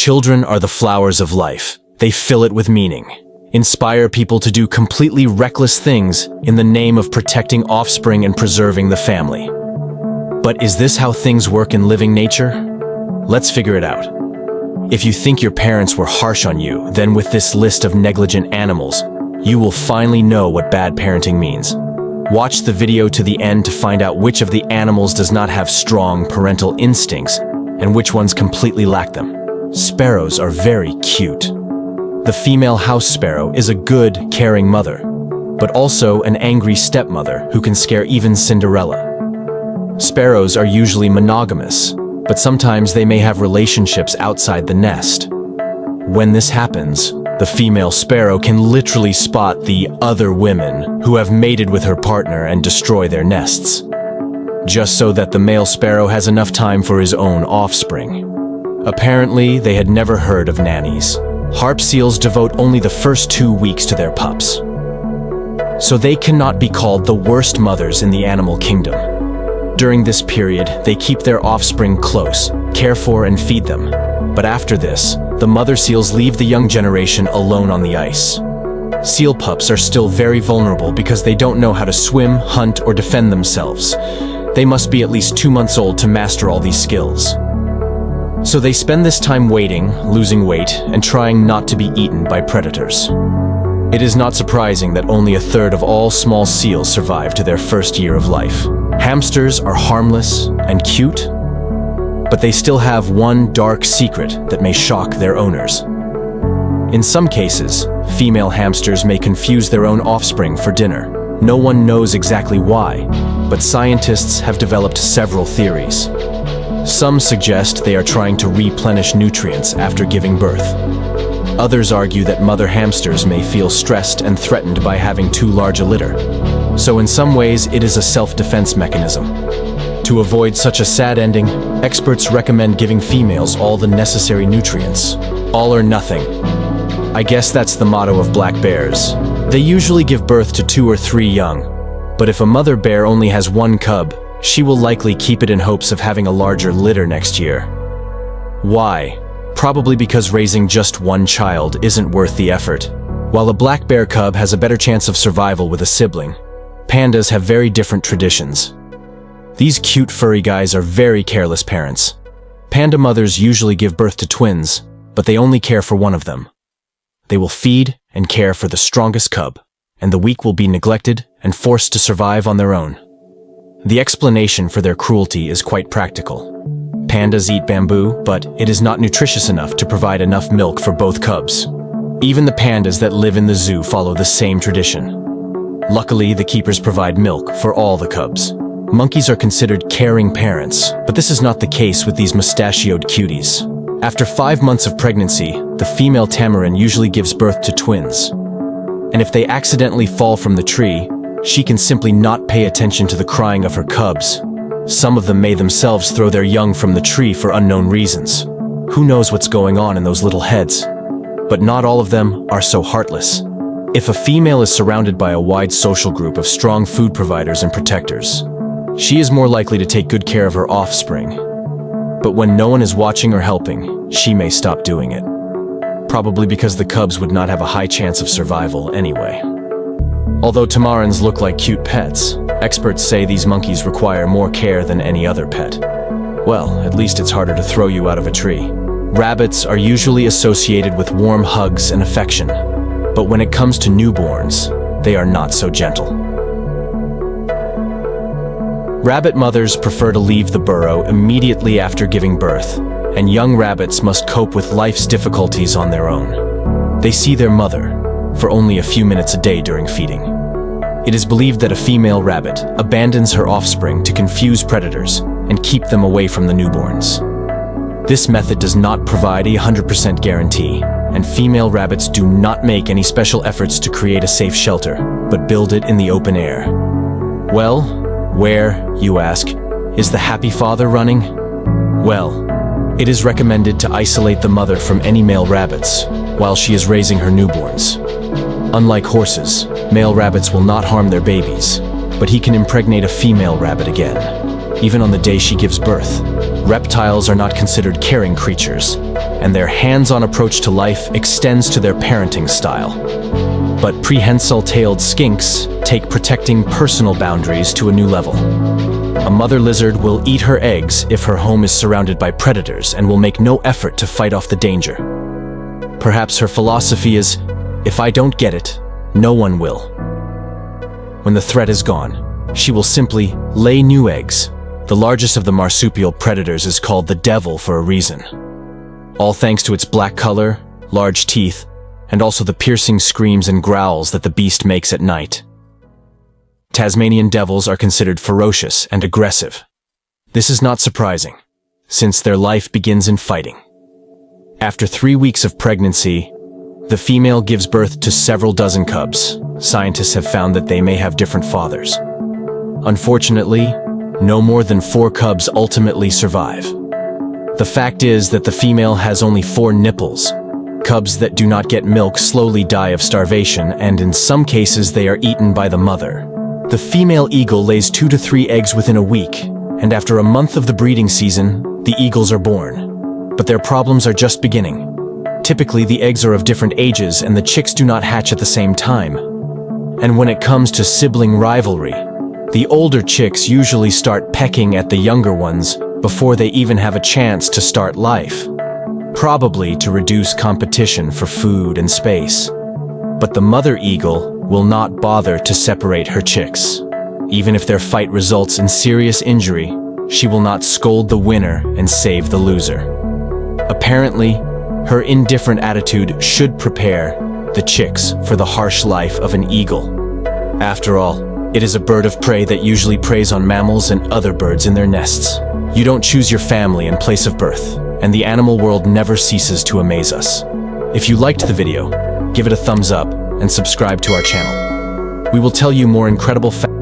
Children are the flowers of life. They fill it with meaning, inspire people to do completely reckless things in the name of protecting offspring and preserving the family. But is this how things work in living nature? Let's figure it out. If you think your parents were harsh on you, then with this list of negligent animals, you will finally know what bad parenting means. Watch the video to the end to find out which of the animals does not have strong parental instincts and which ones completely lack them. Sparrows are very cute. The female house sparrow is a good, caring mother, but also an angry stepmother who can scare even Cinderella. Sparrows are usually monogamous, but sometimes they may have relationships outside the nest. When this happens, the female sparrow can literally spot the other women who have mated with her partner and destroy their nests, just so that the male sparrow has enough time for his own offspring. Apparently, they had never heard of nannies. Harp seals devote only the first 2 weeks to their pups, so they cannot be called the worst mothers in the animal kingdom. During this period, they keep their offspring close, care for and feed them. But after this, the mother seals leave the young generation alone on the ice. Seal pups are still very vulnerable because they don't know how to swim, hunt, or defend themselves. They must be at least 2 months old to master all these skills. So they spend this time waiting, losing weight, and trying not to be eaten by predators. It is not surprising that only a third of all small seals survive to their first year of life. Hamsters are harmless and cute, but they still have one dark secret that may shock their owners. In some cases, female hamsters may confuse their own offspring for dinner. No one knows exactly why, but scientists have developed several theories. Some suggest they are trying to replenish nutrients after giving birth. Others argue that mother hamsters may feel stressed and threatened by having too large a litter. So in some ways, it is a self-defense mechanism. To avoid such a sad ending, experts recommend giving females all the necessary nutrients. All or nothing. I guess that's the motto of black bears. They usually give birth to 2 or 3 young, but if a mother bear only has 1 cub, she will likely keep it in hopes of having a larger litter next year. Why? Probably because raising just 1 child isn't worth the effort. While a black bear cub has a better chance of survival with a sibling, pandas have very different traditions. These cute furry guys are very careless parents. Panda mothers usually give birth to twins, but they only care for one of them. They will feed and care for the strongest cub, and the weak will be neglected and forced to survive on their own. The explanation for their cruelty is quite practical. Pandas eat bamboo, but it is not nutritious enough to provide enough milk for both cubs. Even the pandas that live in the zoo follow the same tradition. Luckily, the keepers provide milk for all the cubs. Monkeys are considered caring parents, but this is not the case with these mustachioed cuties. After 5 months of pregnancy, the female tamarin usually gives birth to twins. And if they accidentally fall from the tree, she can simply not pay attention to the crying of her cubs. Some of them may themselves throw their young from the tree for unknown reasons. Who knows what's going on in those little heads? But not all of them are so heartless. If a female is surrounded by a wide social group of strong food providers and protectors, she is more likely to take good care of her offspring. But when no one is watching or helping, she may stop doing it. Probably because the cubs would not have a high chance of survival anyway. Although tamarins look like cute pets, experts say these monkeys require more care than any other pet. Well, at least it's harder to throw you out of a tree. Rabbits are usually associated with warm hugs and affection, but when it comes to newborns, they are not so gentle. Rabbit mothers prefer to leave the burrow immediately after giving birth, and young rabbits must cope with life's difficulties on their own. They see their mother for only a few minutes a day during feeding. It is believed that a female rabbit abandons her offspring to confuse predators and keep them away from the newborns. This method does not provide a 100% guarantee, and female rabbits do not make any special efforts to create a safe shelter, but build it in the open air. Well, where, you ask, is the happy father running? Well, it is recommended to isolate the mother from any male rabbits while she is raising her newborns. Unlike horses, male rabbits will not harm their babies, but he can impregnate a female rabbit again, even on the day she gives birth. Reptiles are not considered caring creatures, and their hands-on approach to life extends to their parenting style. But prehensile-tailed skinks take protecting personal boundaries to a new level. A mother lizard will eat her eggs if her home is surrounded by predators and will make no effort to fight off the danger. Perhaps her philosophy is, if I don't get it, no one will. When the threat is gone, she will simply lay new eggs. The largest of the marsupial predators is called the devil for a reason. All thanks to its black color, large teeth, and also the piercing screams and growls that the beast makes at night. Tasmanian devils are considered ferocious and aggressive. This is not surprising, since their life begins in fighting. After 3 weeks of pregnancy, the female gives birth to several dozen cubs. Scientists have found that they may have different fathers. Unfortunately, no more than 4 cubs ultimately survive. The fact is that the female has only 4 nipples. Cubs that do not get milk slowly die of starvation, and in some cases they are eaten by the mother. The female eagle lays 2 to 3 eggs within a week, and after a month of the breeding season, the eagles are born. But their problems are just beginning. Typically, the eggs are of different ages and the chicks do not hatch at the same time. And when it comes to sibling rivalry, the older chicks usually start pecking at the younger ones before they even have a chance to start life. Probably to reduce competition for food and space. But the mother eagle will not bother to separate her chicks. Even if their fight results in serious injury, she will not scold the winner and save the loser. Apparently, her indifferent attitude should prepare the chicks for the harsh life of an eagle. After all, it is a bird of prey that usually preys on mammals and other birds in their nests. You don't choose your family and place of birth, and the animal world never ceases to amaze us. If you liked the video, give it a thumbs up and subscribe to our channel. We will tell you more incredible facts